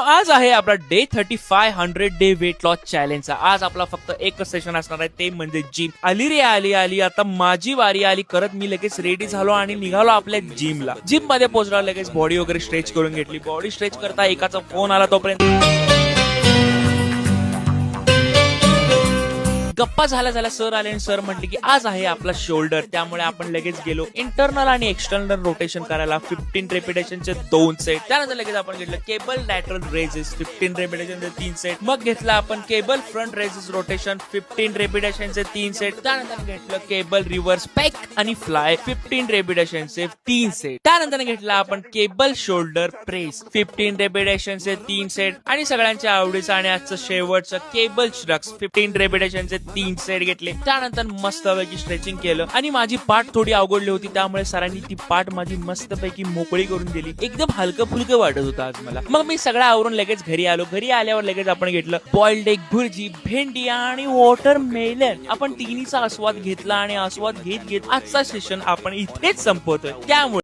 आज आहे आपला डे 3500 डे वेट लॉस चॅलेंजचा। आज आपला फक्त एकच सेशन असणार आहे, ते म्हणजे जिम। आली रे आली आता माझी वारी आली करत मी लगेच रेडी झालो आणि निघालो आपल्या जिमला। जिम मध्ये पोहोचलो, लगेच बॉडी वगैरे स्ट्रेच करून घेतली। बॉडी स्ट्रेच करता एकाचा फोन आला, तोपर्यंत गप्पा झाल्या सर आले आणि सर म्हटले की आज आहे आपला शोल्डर, त्यामुळे आपण लगेच गेलो इंटरनल आणि एक्सटर्नल रोटेशन करायला 15 रेपिटेशनचे 2 सेट। त्यानंतर लगेच आपण घेतलं केबल लॅटरल रेजेस 15 रेपिटेशनचे 3 सेट। मग घेतला आपण cable front raises rotation 15 रेपिटेशनचे 3 set. त्यानंतर घेतलं केबल रिव्हर्स पॅक आणि फ्लाय 15 रेपिटेशनचे 3 सेट। त्यानंतर घेतला आपण केबल शोल्डर प्रेस 15 रेपिटेशनचे 3 सेट। आणि सगळ्यांच्या आवडीचं आणि आजचं शेवटचं केबल श्रक्स 15 रेपिटेशनचे 3 सेट घेतले। त्यानंतर मस्तपैकी स्ट्रेचिंग केलं आणि माझी पाठ थोडी अवघडली होती, त्यामुळे सरांनी ती पाठ माझी मस्तपैकी मोकळी करून दिली। एकदम हलकं फुलकं वाटत होतं आज मला। मग मी सगळं आवरून लगेच घरी आलो। घरी आल्यावर लगेच आपण घेतलं बॉइल्ड एग भुर्जी, भेंडी आणि वॉटरमेलन। आपण तिन्हीचा आस्वाद घेतला आणि आस्वाद घेत आजचा सेशन आपण इथेच संपवतोय। त्यामुळे